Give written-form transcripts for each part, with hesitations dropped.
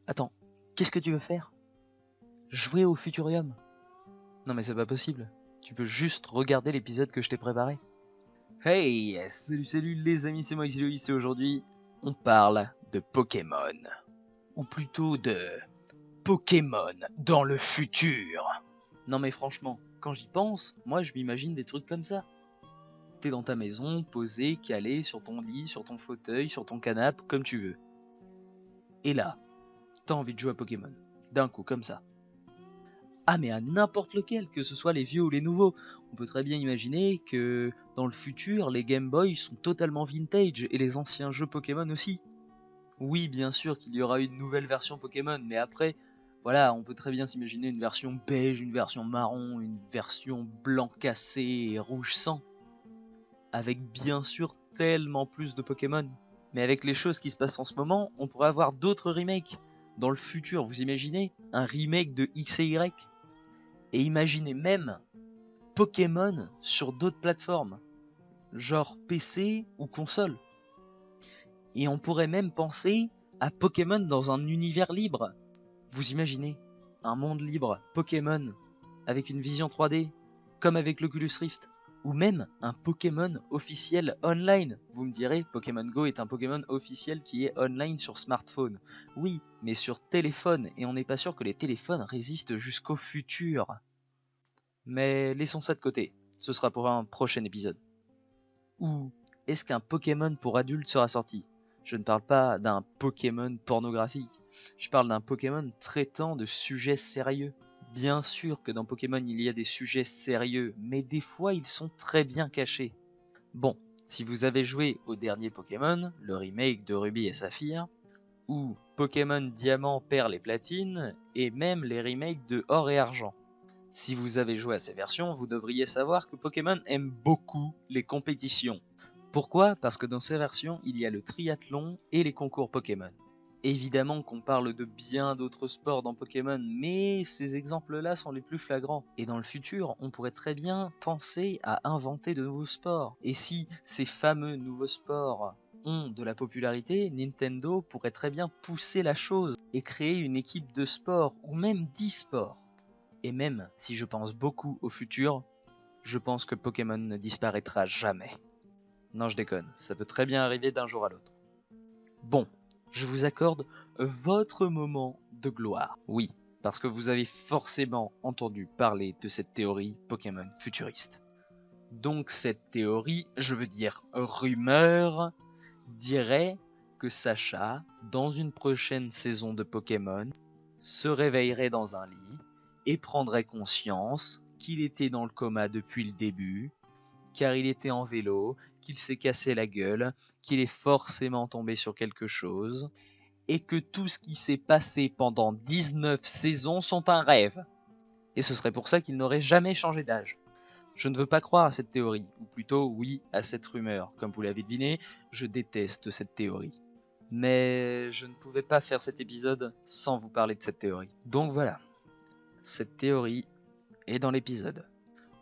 Attends, qu'est-ce que tu veux faire? Jouer au Futurium? Non mais c'est pas possible. Tu peux juste regarder l'épisode que je t'ai préparé. Hey, salut les amis, c'est moi ici Loïs et aujourd'hui, on parle de Pokémon. Ou plutôt de Pokémon dans le futur. Non mais franchement, quand j'y pense, moi je m'imagine des trucs comme ça. T'es dans ta maison, posé, calé, sur ton lit, sur ton fauteuil, sur ton canapé, comme tu veux. Et là, t'as envie de jouer à Pokémon. D'un coup, comme ça. Ah mais à n'importe lequel, que ce soit les vieux ou les nouveaux. On peut très bien imaginer que dans le futur, les Game Boy sont totalement vintage et les anciens jeux Pokémon aussi. Oui, bien sûr qu'il y aura une nouvelle version Pokémon, mais après, voilà, on peut très bien s'imaginer une version beige, une version marron, une version blanc cassé et rouge sang. Avec bien sûr tellement plus de Pokémon. Mais avec les choses qui se passent en ce moment, on pourrait avoir d'autres remakes. Dans le futur, vous imaginez un remake de X et Y? Et imaginez même Pokémon sur d'autres plateformes, genre PC ou console. Et on pourrait même penser à Pokémon dans un univers libre. Vous imaginez un monde libre Pokémon avec une vision 3D, comme avec l'Oculus Rift, ou même un Pokémon officiel online. Vous me direz, Pokémon Go est un Pokémon officiel qui est online sur smartphone. Oui, mais sur téléphone, et on n'est pas sûr que les téléphones résistent jusqu'au futur. Mais laissons ça de côté, ce sera pour un prochain épisode. Ou est-ce qu'un Pokémon pour adultes sera sorti? Je ne parle pas d'un Pokémon pornographique, je parle d'un Pokémon traitant de sujets sérieux. Bien sûr que dans Pokémon il y a des sujets sérieux, mais des fois ils sont très bien cachés. Bon, si vous avez joué au dernier Pokémon, le remake de Ruby et Saphir, ou Pokémon Diamant, Perle et Platine, et même les remakes de Or et Argent. Si vous avez joué à ces versions, vous devriez savoir que Pokémon aime beaucoup les compétitions. Pourquoi? Parce que dans ces versions, il y a le triathlon et les concours Pokémon. Évidemment qu'on parle de bien d'autres sports dans Pokémon, mais ces exemples-là sont les plus flagrants. Et dans le futur, on pourrait très bien penser à inventer de nouveaux sports. Et si ces fameux nouveaux sports ont de la popularité, Nintendo pourrait très bien pousser la chose et créer une équipe de sport, ou même d'e-sport. Et même si je pense beaucoup au futur, je pense que Pokémon ne disparaîtra jamais. Non, je déconne, ça peut très bien arriver d'un jour à l'autre. Bon, je vous accorde votre moment de gloire. Oui, parce que vous avez forcément entendu parler de cette théorie Pokémon futuriste. Donc cette théorie, je veux dire rumeur, dirait que Sacha, dans une prochaine saison de Pokémon, se réveillerait dans un lit et prendrait conscience qu'il était dans le coma depuis le début, car il était en vélo, qu'il s'est cassé la gueule, qu'il est forcément tombé sur quelque chose, et que tout ce qui s'est passé pendant 19 saisons sont un rêve. Et ce serait pour ça qu'il n'aurait jamais changé d'âge. Je ne veux pas croire à cette théorie, ou plutôt oui à cette rumeur. Comme vous l'avez deviné, je déteste cette théorie. Mais je ne pouvais pas faire cet épisode sans vous parler de cette théorie. Donc voilà, cette théorie est dans l'épisode.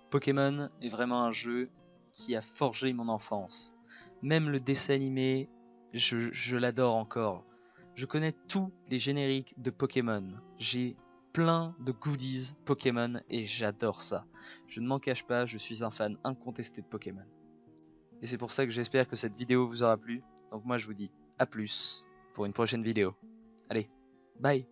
Pokémon est vraiment un jeu qui a forgé mon enfance. Même le dessin animé, je l'adore encore. Je connais tous les génériques de Pokémon. J'ai plein de goodies Pokémon et j'adore ça. Je ne m'en cache pas, je suis un fan incontesté de Pokémon. Et c'est pour ça que j'espère que cette vidéo vous aura plu. Donc moi je vous dis à plus pour une prochaine vidéo. Allez, bye!